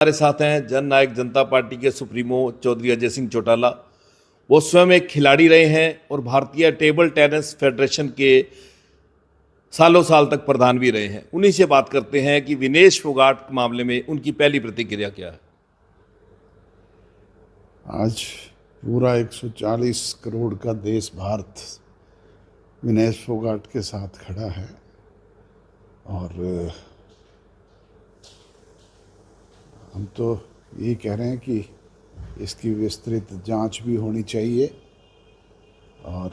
हमारे साथ हैं जन नायक जनता पार्टी के सुप्रीमो चौधरी अजय सिंह चौटाला। वो स्वयं एक खिलाड़ी रहे हैं और भारतीय टेबल टेनिस फेडरेशन के सालों साल तक प्रधान भी रहे हैं। उन्हीं से बात करते हैं कि विनेश फोगाट के मामले में उनकी पहली प्रतिक्रिया क्या है। आज पूरा 140 करोड़ का देश भारत विनेश फोगाट के साथ खड़ा है और हम तो यही कह रहे हैं कि इसकी विस्तृत जांच भी होनी चाहिए और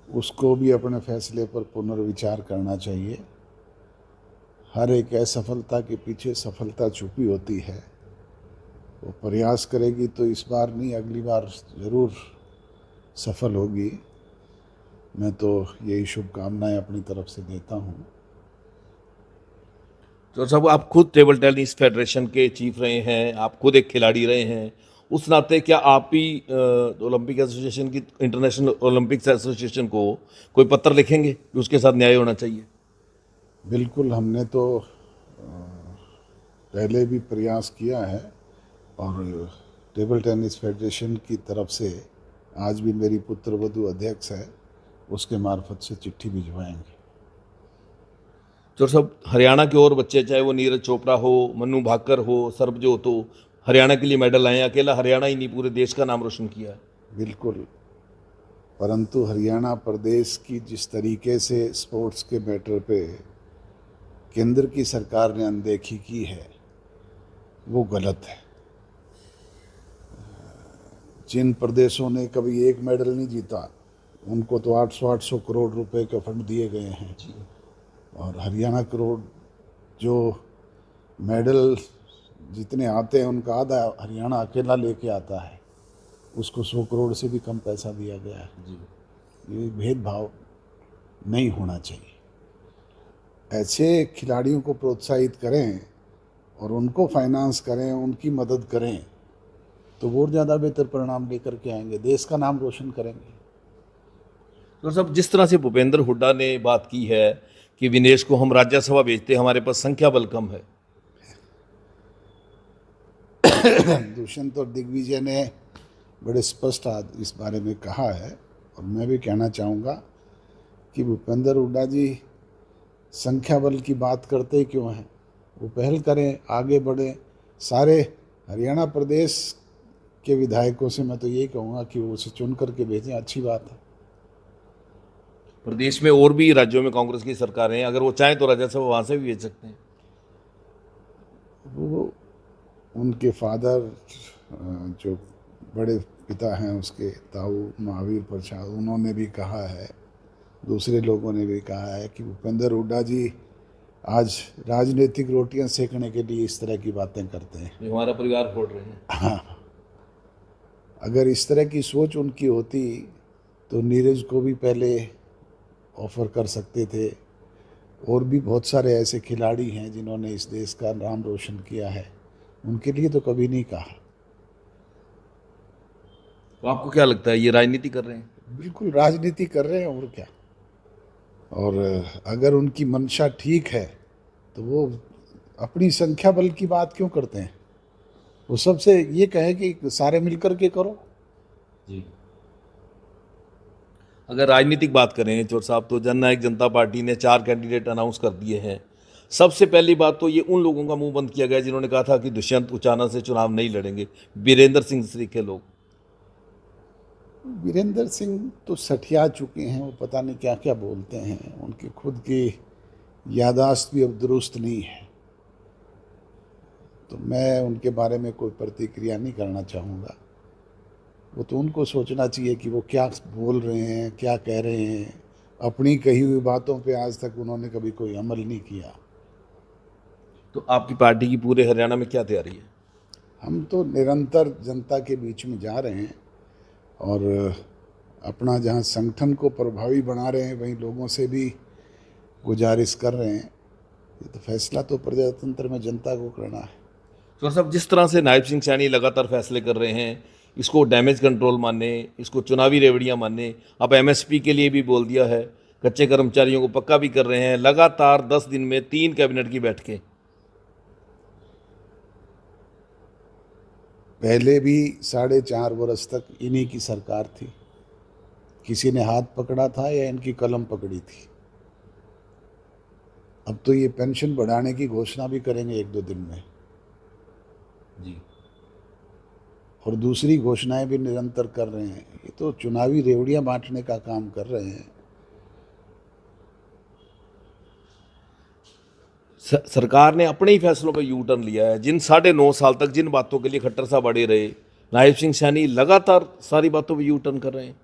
उसको भी अपने फैसले पर पुनर्विचार करना चाहिए। हर एक असफलता के पीछे सफलता छुपी होती है। वो प्रयास करेगी तो इस बार नहीं, अगली बार ज़रूर सफल होगी। मैं तो यही शुभकामनाएं अपनी तरफ से देता हूँ। तो साहब, आप खुद टेबल टेनिस फेडरेशन के चीफ रहे हैं, आप खुद एक खिलाड़ी रहे हैं। उस नाते क्या आप भी ओलंपिक एसोसिएशन की, इंटरनेशनल ओलंपिक्स एसोसिएशन को कोई पत्र लिखेंगे कि उसके साथ न्याय होना चाहिए? बिल्कुल, हमने तो पहले भी प्रयास किया है और टेबल टेनिस फेडरेशन की तरफ से आज भी मेरी पुत्रवधू अध्यक्ष है, उसके मार्फत से चिट्ठी भिजवाएंगे। तो सब हरियाणा के और बच्चे, चाहे वो नीरज चोपड़ा हो, मनु भाकर हो, सरबजोत हो, हरियाणा के लिए मेडल आए हैं। अकेला हरियाणा ही नहीं, पूरे देश का नाम रोशन किया है। बिल्कुल, परंतु हरियाणा प्रदेश की जिस तरीके से स्पोर्ट्स के मैटर पे केंद्र की सरकार ने अनदेखी की है वो गलत है। जिन प्रदेशों ने कभी एक मेडल नहीं जीता उनको तो 800 करोड़ रुपए के फंड दिए गए हैं और हरियाणा करोड़ जो मेडल जितने आते हैं उनका आधा हरियाणा अकेला लेके आता है, उसको 100 करोड़ से भी कम पैसा दिया गया है। ये भेदभाव नहीं होना चाहिए। ऐसे खिलाड़ियों को प्रोत्साहित करें और उनको फाइनेंस करें, उनकी मदद करें तो वो ज़्यादा बेहतर परिणाम लेकर के आएंगे, देश का नाम रोशन करेंगे। तो सब जिस तरह से भूपेंद्र हुड्डा ने बात की है कि विनेश को हम राज्यसभा भेजते, हमारे पास संख्या बल कम है। दुष्यंत और दिग्विजय ने बड़े स्पष्ट आज इस बारे में कहा है और मैं भी कहना चाहूँगा कि भूपेंद्र हुड्डा जी संख्या बल की बात करते क्यों हैं? वो पहल करें, आगे बढ़ें। सारे हरियाणा प्रदेश के विधायकों से मैं तो यही कहूँगा कि वो उसे चुन करके भेजें, अच्छी बात है। प्रदेश में और भी राज्यों में कांग्रेस की सरकारें हैं, अगर वो चाहें तो राज्यसभा वहाँ से भी भेज सकते हैं। वो उनके फादर जो बड़े पिता हैं उसके ताऊ महावीर प्रसाद, उन्होंने भी कहा है, दूसरे लोगों ने भी कहा है कि भूपेंद्र हुड्डा जी आज राजनीतिक रोटियां सेकने के लिए इस तरह की बातें करते हैं। ये हमारा परिवार फोड़ रहे हैं। हाँ, अगर इस तरह की सोच उनकी होती तो नीरज को भी पहले ऑफर कर सकते थे। और भी बहुत सारे ऐसे खिलाड़ी हैं जिन्होंने इस देश का नाम रोशन किया है, उनके लिए तो कभी नहीं कहा। तो आपको क्या लगता है, ये राजनीति कर रहे हैं? बिल्कुल राजनीति कर रहे हैं, और क्या। और अगर उनकी मंशा ठीक है तो वो अपनी संख्या बल की बात क्यों करते हैं? वो सबसे ये कहे कि सारे मिलकर के करो। जी, अगर राजनीतिक बात करें चोर साहब, तो जन नायक जनता पार्टी ने 4 कैंडिडेट अनाउंस कर दिए हैं। सबसे पहली बात तो ये उन लोगों का मुंह बंद किया गया जिन्होंने कहा था कि दुष्यंत उचाना से चुनाव नहीं लड़ेंगे। वीरेंद्र सिंह के लोग। वीरेंद्र सिंह तो सठिया चुके हैं, वो पता नहीं क्या क्या बोलते हैं, उनकी खुद की यादाश्त भी अब दुरुस्त नहीं है, तो मैं उनके बारे में कोई प्रतिक्रिया नहीं करना चाहूँगा। वो तो उनको सोचना चाहिए कि वो क्या बोल रहे हैं, क्या कह रहे हैं। अपनी कही हुई बातों पे आज तक उन्होंने कभी कोई अमल नहीं किया। तो आपकी पार्टी की पूरे हरियाणा में क्या तैयारी है? हम तो निरंतर जनता के बीच में जा रहे हैं और अपना जहाँ संगठन को प्रभावी बना रहे हैं वहीं लोगों से भी गुजारिश कर रहे हैं। ये तो फैसला तो प्रजातंत्र में जनता को करना है। तो साहब, जिस तरह से नायब सिंह सैनी लगातार फैसले कर रहे हैं, इसको डैमेज कंट्रोल माने, इसको चुनावी रेवड़ियाँ माने, अब एमएसपी के लिए भी बोल दिया है, कच्चे कर्मचारियों को पक्का भी कर रहे हैं, लगातार 10 दिन में 3 कैबिनेट की बैठकें। पहले भी 4.5 वर्ष तक इन्हीं की सरकार थी, किसी ने हाथ पकड़ा था या इनकी कलम पकड़ी थी। अब तो ये पेंशन बढ़ाने की घोषणा भी करेंगे 1-2 दिन में, जी। और दूसरी घोषणाएं भी निरंतर कर रहे हैं। ये तो चुनावी रेवड़ियां बांटने का काम कर रहे हैं। सरकार ने अपने ही फैसलों पर यू टर्न लिया है। जिन 9.5 साल तक जिन बातों के लिए खट्टर साहब अड़े रहे, नायब सिंह सैनी लगातार सारी बातों पर यू टर्न कर रहे हैं।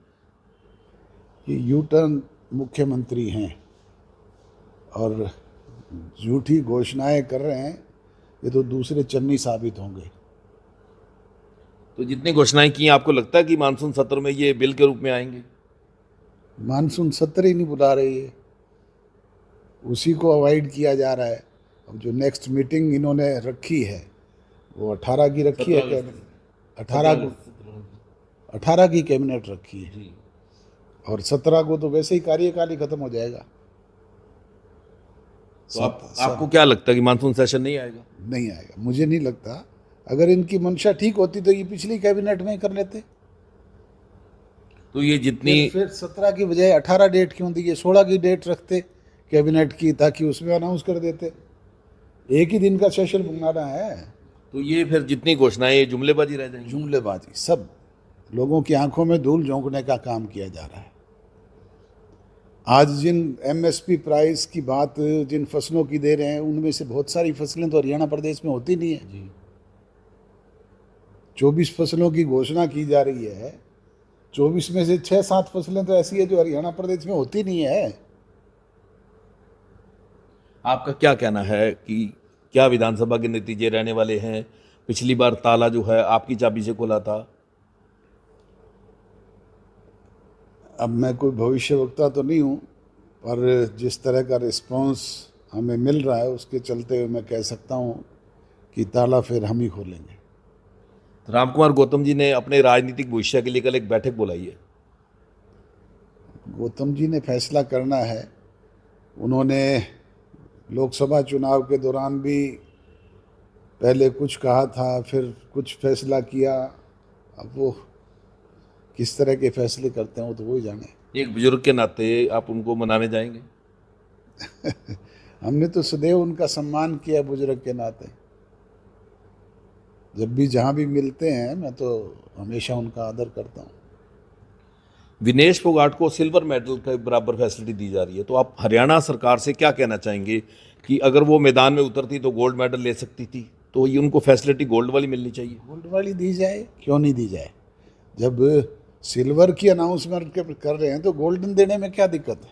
ये यू टर्न मुख्यमंत्री हैं और झूठी घोषणाएं कर रहे हैं, ये तो दूसरे चन्नी साबित होंगे। तो जितनी घोषणाएं की, आपको लगता है कि मानसून सत्र में ये बिल के रूप में आएंगे? मानसून सत्र ही नहीं बुला रही है, उसी को अवॉइड किया जा रहा है। अब जो नेक्स्ट मीटिंग इन्होंने रखी है वो 18 की रखी है, 18 की कैबिनेट रखी है, और 17 को तो वैसे ही कार्यकाल ही खत्म हो जाएगा। तो आपको क्या लगता है कि मानसून सेशन नहीं आएगा? नहीं आएगा, मुझे नहीं लगता। अगर इनकी मंशा ठीक होती तो ये पिछली कैबिनेट में ही कर लेते। तो ये जितनी फिर 17 की बजाय 18 डेट क्यों दी? ये 16 की डेट रखते कैबिनेट की, ताकि उसमें अनाउंस कर देते। एक ही दिन का सेशन बुलाना है। तो ये फिर जितनी घोषणाएं ये जुमलेबाजी रह जाएंगी। जुमलेबाजी, सब लोगों की आंखों में धूल झोंकने का काम किया जा रहा है। आज जिन एमएसपी प्राइस की बात जिन फसलों की दे रहे हैं, उनमें से बहुत सारी फसलें तो हरियाणा प्रदेश में होती नहीं है जी। 24 फसलों की घोषणा की जा रही है, 24 में से 6-7 फसलें तो ऐसी है जो हरियाणा प्रदेश में होती नहीं है। आपका क्या कहना है कि क्या विधानसभा के नतीजे रहने वाले हैं? पिछली बार ताला जो है आपकी चाबी से खुला था। अब मैं कोई भविष्यवक्ता तो नहीं हूँ, पर जिस तरह का रिस्पांस हमें मिल रहा है उसके चलते हुए मैं कह सकता हूँ कि ताला फिर हम ही खोलेंगे। रामकुमार गौतम जी ने अपने राजनीतिक भविष्य के लिए कल एक बैठक बुलाई है। गौतम जी ने फैसला करना है। उन्होंने लोकसभा चुनाव के दौरान भी पहले कुछ कहा था, फिर कुछ फैसला किया। अब वो किस तरह के फैसले करते हैं वो तो वो ही जाने। एक बुजुर्ग के नाते आप उनको मनाने जाएंगे? हमने तो सदैव उनका सम्मान किया बुजुर्ग के नाते। जब भी जहाँ भी मिलते हैं मैं तो हमेशा उनका आदर करता हूँ। विनेश फोगाट को सिल्वर मेडल के बराबर फैसिलिटी दी जा रही है, तो आप हरियाणा सरकार से क्या कहना चाहेंगे कि अगर वो मैदान में उतरती तो गोल्ड मेडल ले सकती थी, तो ये उनको फैसिलिटी गोल्ड वाली मिलनी चाहिए? गोल्ड वाली दी जाए, क्यों नहीं दी जाए? जब सिल्वर की अनाउंसमेंट कर रहे हैं तो गोल्डन देने में क्या दिक्कत है?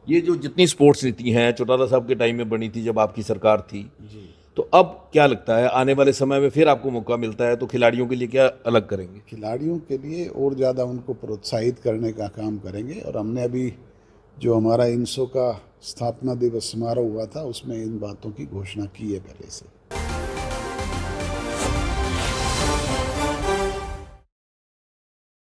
ये जो जितनी स्पोर्ट्स नीति हैं चौटाला साहब के टाइम में बनी थी जब आपकी सरकार थी जी, तो अब क्या लगता है आने वाले समय में फिर आपको मौका मिलता है तो खिलाड़ियों के लिए क्या अलग करेंगे? खिलाड़ियों के लिए और ज़्यादा उनको प्रोत्साहित करने का काम करेंगे। और हमने अभी जो हमारा INSO का स्थापना दिवस समारोह हुआ था उसमें इन बातों की घोषणा की है पहले से।